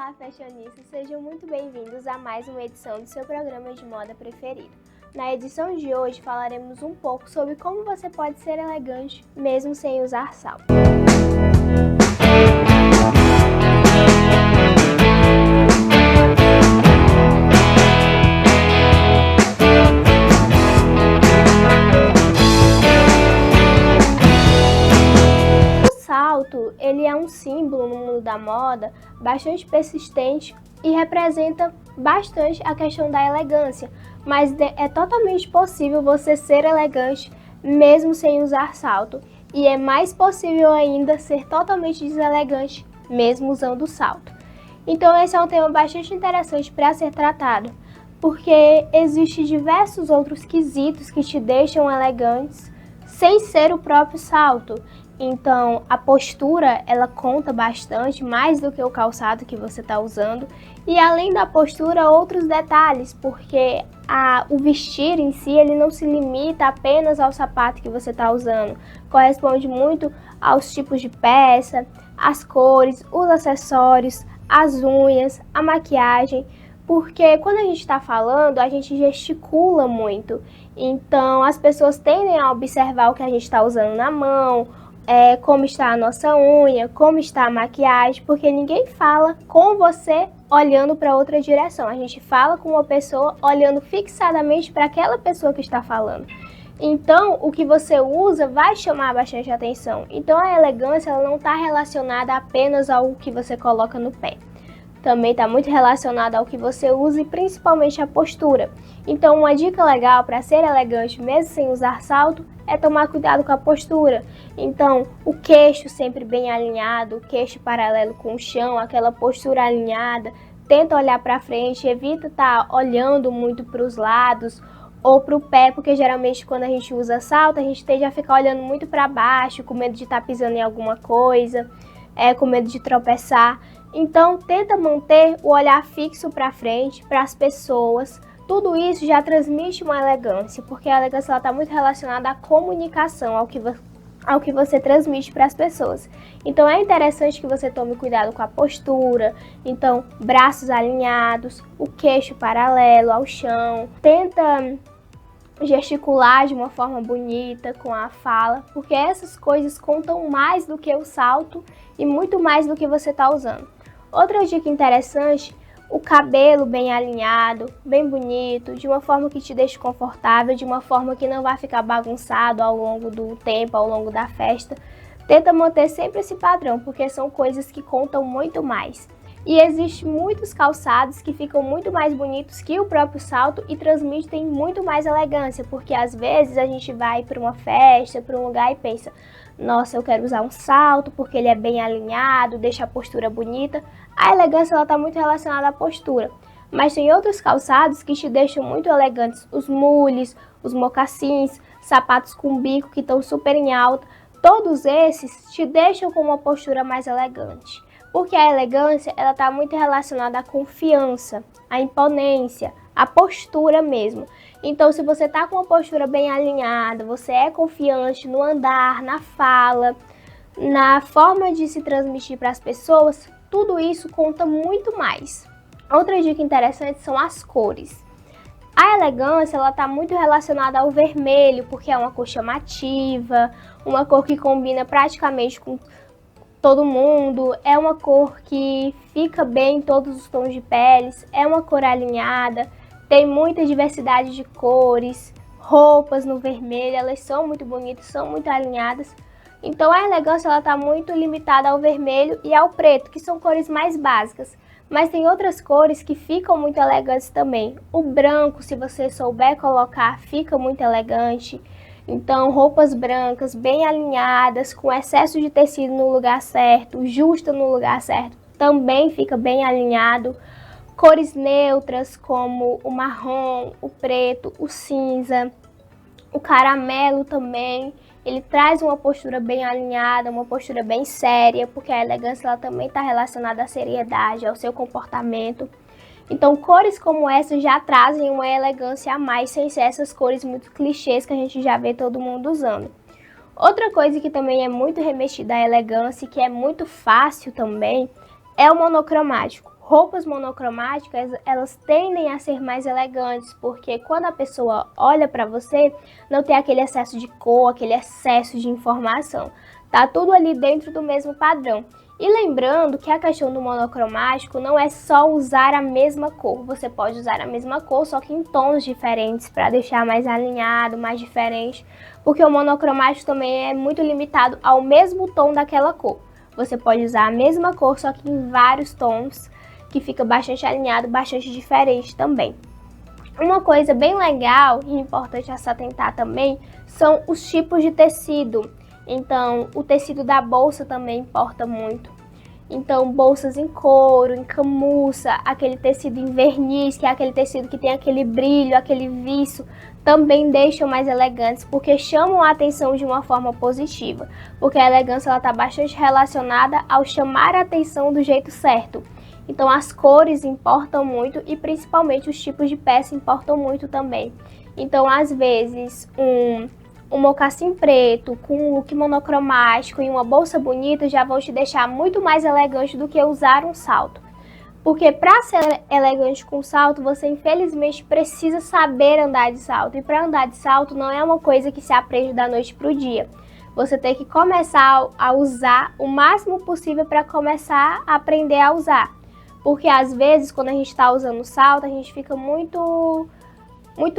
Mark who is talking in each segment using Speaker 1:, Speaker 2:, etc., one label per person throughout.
Speaker 1: Olá, fashionistas! Sejam muito bem-vindos a mais uma edição do seu programa de moda preferido. Na edição de hoje falaremos um pouco sobre como você pode ser elegante mesmo sem usar salto. Ele é um símbolo no mundo da moda bastante persistente e representa bastante a questão da elegância, mas é totalmente possível você ser elegante mesmo sem usar salto, e é mais possível ainda ser totalmente deselegante mesmo usando salto. Então esse é um tema bastante interessante para ser tratado, porque existem diversos outros quesitos que te deixam elegantes sem ser o próprio salto. Então, a postura, ela conta bastante, mais do que o calçado que você está usando. E além da postura, outros detalhes, porque o vestir em si, ele não se limita apenas ao sapato que você está usando. Corresponde muito aos tipos de peça, as cores, os acessórios, as unhas, a maquiagem. Porque quando a gente está falando, a gente gesticula muito. Então, as pessoas tendem a observar o que a gente está usando na mão, como está a nossa unha, como está a maquiagem, porque ninguém fala com você olhando para outra direção. A gente fala com uma pessoa olhando fixadamente para aquela pessoa que está falando. Então, o que você usa vai chamar bastante atenção. Então, a elegância ela não está relacionada apenas ao que você coloca no pé. Também está muito relacionada ao que você usa e principalmente a postura. Então, uma dica legal para ser elegante mesmo sem usar salto é tomar cuidado com a postura. Então, o queixo sempre bem alinhado, o queixo paralelo com o chão, aquela postura alinhada. Tenta olhar para frente, evita estar olhando muito para os lados ou para o pé, porque geralmente quando a gente usa salto, a gente tende a ficar olhando muito para baixo, com medo de estar pisando em alguma coisa, com medo de tropeçar. Então, tenta manter o olhar fixo para frente, para as pessoas. Tudo isso já transmite uma elegância, porque a elegância está muito relacionada à comunicação, ao que você transmite para as pessoas. Então, é interessante que você tome cuidado com a postura. Então, braços alinhados, o queixo paralelo ao chão. Tenta gesticular de uma forma bonita com a fala, porque essas coisas contam mais do que o salto e muito mais do que você está usando. Outra dica interessante, o cabelo bem alinhado, bem bonito, de uma forma que te deixe confortável, de uma forma que não vai ficar bagunçado ao longo do tempo, ao longo da festa. Tenta manter sempre esse padrão, porque são coisas que contam muito mais. E existem muitos calçados que ficam muito mais bonitos que o próprio salto e transmitem muito mais elegância, porque às vezes a gente vai para uma festa, para um lugar e pensa: nossa, eu quero usar um salto porque ele é bem alinhado, deixa a postura bonita. A elegância está muito relacionada à postura, mas tem outros calçados que te deixam muito elegantes, os mules, os mocassins, sapatos com bico que estão super em alta. Todos esses te deixam com uma postura mais elegante, porque a elegância ela está muito relacionada à confiança, à imponência, à postura mesmo. Então, se você está com uma postura bem alinhada, você é confiante no andar, na fala, na forma de se transmitir para as pessoas, tudo isso conta muito mais. Outra dica interessante são as cores. A elegância ela está muito relacionada ao vermelho, porque é uma cor chamativa, uma cor que combina praticamente com todo mundo, é uma cor que fica bem em todos os tons de peles, é uma cor alinhada, tem muita diversidade de cores, roupas no vermelho, elas são muito bonitas, são muito alinhadas. Então a elegância ela está muito limitada ao vermelho e ao preto, que são cores mais básicas. Mas tem outras cores que ficam muito elegantes também. O branco, se você souber colocar, fica muito elegante. Então, roupas brancas bem alinhadas, com excesso de tecido no lugar certo, justa no lugar certo, também fica bem alinhado. Cores neutras como o marrom, o preto, o cinza, o caramelo também. Ele traz uma postura bem alinhada, uma postura bem séria, porque a elegância ela também está relacionada à seriedade, ao seu comportamento. Então, cores como essa já trazem uma elegância a mais, sem ser essas cores muito clichês que a gente já vê todo mundo usando. Outra coisa que também é muito remexida à elegância e que é muito fácil também é o monocromático. Roupas monocromáticas, elas tendem a ser mais elegantes, porque quando a pessoa olha para você, não tem aquele excesso de cor, aquele excesso de informação. Tá tudo ali dentro do mesmo padrão. E lembrando que a questão do monocromático não é só usar a mesma cor. Você pode usar a mesma cor, só que em tons diferentes, para deixar mais alinhado, mais diferente. Porque o monocromático também é muito limitado ao mesmo tom daquela cor. Você pode usar a mesma cor, só que em vários tons, que fica bastante alinhado, bastante diferente também. Uma coisa bem legal e importante a se atentar também são os tipos de tecido. Então, o tecido da bolsa também importa muito. Então, bolsas em couro, em camurça, aquele tecido em verniz, que é aquele tecido que tem aquele brilho, aquele viço, também deixam mais elegantes, porque chamam a atenção de uma forma positiva. Porque a elegância está bastante relacionada ao chamar a atenção do jeito certo. Então as cores importam muito e principalmente os tipos de peça importam muito também. Então às vezes um mocassim preto com um look monocromático e uma bolsa bonita já vão te deixar muito mais elegante do que usar um salto. Porque para ser elegante com salto, você infelizmente precisa saber andar de salto. E para andar de salto não é uma coisa que se aprende da noite para o dia. Você tem que começar a usar o máximo possível para começar a aprender a usar. Porque às vezes, quando a gente está usando salto, a gente fica muito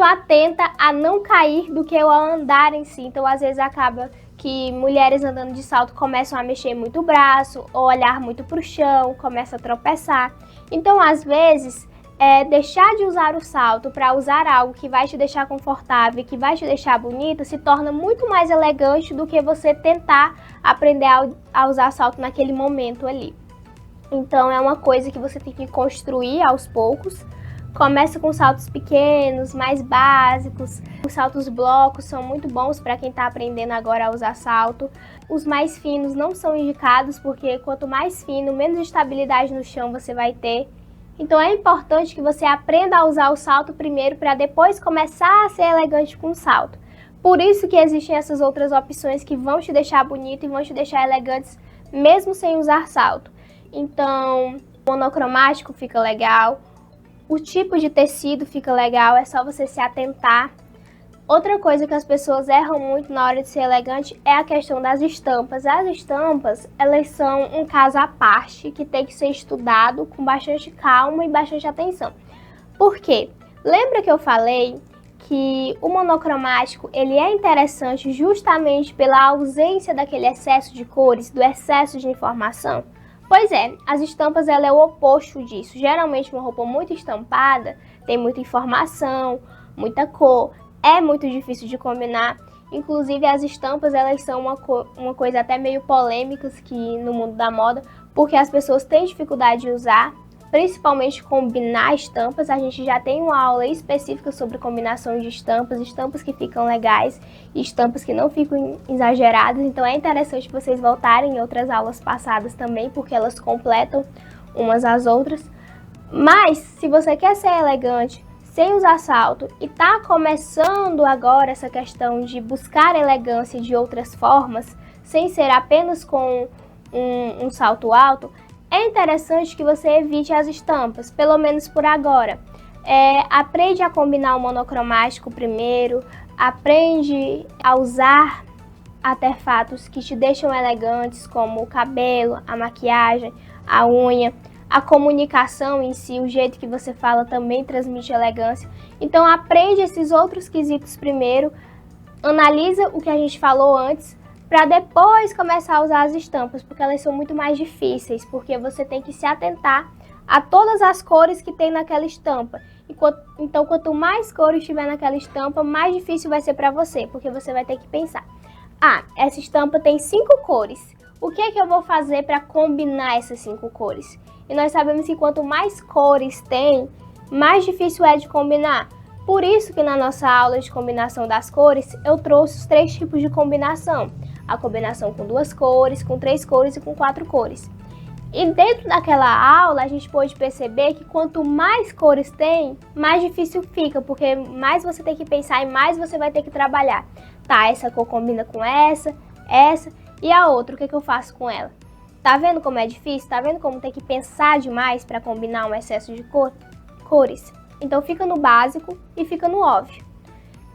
Speaker 1: atenta a não cair do que ao andar em si. Então, às vezes, acaba que mulheres andando de salto começam a mexer muito o braço, ou olhar muito para o chão, começam a tropeçar. Então, às vezes, deixar de usar o salto para usar algo que vai te deixar confortável e que vai te deixar bonita, se torna muito mais elegante do que você tentar aprender a usar salto naquele momento ali. Então é uma coisa que você tem que construir aos poucos. Começa com saltos pequenos, mais básicos. Os saltos blocos são muito bons para quem está aprendendo agora a usar salto. Os mais finos não são indicados, porque quanto mais fino, menos estabilidade no chão você vai ter. Então é importante que você aprenda a usar o salto primeiro para depois começar a ser elegante com o salto. Por isso que existem essas outras opções que vão te deixar bonito e vão te deixar elegantes mesmo sem usar salto. Então, o monocromático fica legal, o tipo de tecido fica legal, é só você se atentar. Outra coisa que as pessoas erram muito na hora de ser elegante é a questão das estampas. As estampas, elas são um caso à parte que tem que ser estudado com bastante calma e bastante atenção. Por quê? Lembra que eu falei que o monocromático ele é interessante justamente pela ausência daquele excesso de cores, do excesso de informação? Pois é, as estampas ela é o oposto disso. Geralmente uma roupa muito estampada tem muita informação, muita cor, é muito difícil de combinar. Inclusive as estampas elas são uma coisa até meio polêmicas que no mundo da moda, porque as pessoas têm dificuldade de usar, principalmente combinar estampas. A gente já tem uma aula específica sobre combinação de estampas, estampas que ficam legais e estampas que não ficam exageradas. Então é interessante vocês voltarem em outras aulas passadas também, porque elas completam umas às outras. Mas se você quer ser elegante sem usar salto e tá começando agora essa questão de buscar elegância de outras formas, sem ser apenas com um salto alto, é interessante que você evite as estampas, pelo menos por agora. Aprende a combinar o monocromático primeiro, aprende a usar artefatos que te deixam elegantes, como o cabelo, a maquiagem, a unha. A comunicação em si, o jeito que você fala também transmite elegância. Então aprende esses outros quesitos primeiro, analisa o que a gente falou antes, para depois começar a usar as estampas, porque elas são muito mais difíceis, porque você tem que se atentar a todas as cores que tem naquela estampa. Então, quanto mais cores tiver naquela estampa, mais difícil vai ser para você, porque você vai ter que pensar: essa estampa tem 5 cores, o que é que eu vou fazer para combinar essas 5 cores? E nós sabemos que quanto mais cores tem, mais difícil é de combinar. Por isso que na nossa aula de combinação das cores, eu trouxe os 3 tipos de combinação. A combinação com 2 cores, com 3 cores e com 4 cores. E dentro daquela aula, a gente pôde perceber que quanto mais cores tem, mais difícil fica, porque mais você tem que pensar e mais você vai ter que trabalhar. Tá, essa cor combina com essa, e a outra, o que eu faço com ela? Tá vendo como é difícil? Tá vendo como tem que pensar demais para combinar um excesso de cores? Então fica no básico e fica no óbvio.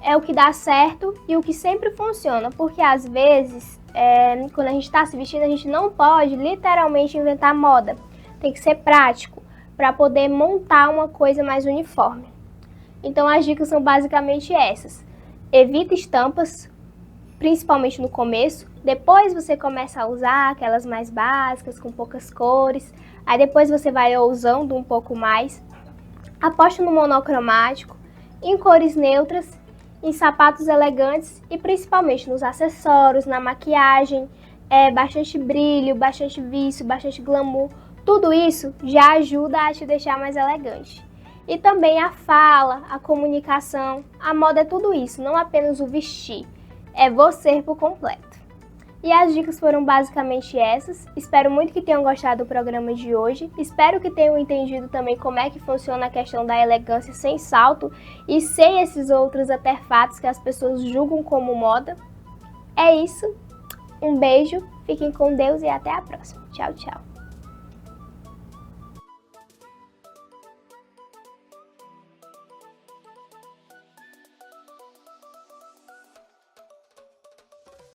Speaker 1: É o que dá certo e o que sempre funciona, porque às vezes, quando a gente está se vestindo, a gente não pode literalmente inventar moda. Tem que ser prático para poder montar uma coisa mais uniforme. Então as dicas são basicamente essas. Evita estampas, principalmente no começo. Depois você começa a usar aquelas mais básicas, com poucas cores. Aí depois você vai usando um pouco mais. Aposta no monocromático, em cores neutras, em sapatos elegantes e principalmente nos acessórios, na maquiagem, bastante brilho, bastante vício, bastante glamour. Tudo isso já ajuda a te deixar mais elegante. E também a fala, a comunicação, a moda é tudo isso, não apenas o vestir, é você por completo. E as dicas foram basicamente essas. Espero muito que tenham gostado do programa de hoje. Espero que tenham entendido também como é que funciona a questão da elegância sem salto e sem esses outros artefatos que as pessoas julgam como moda. É isso. Um beijo, fiquem com Deus e até a próxima. Tchau, tchau.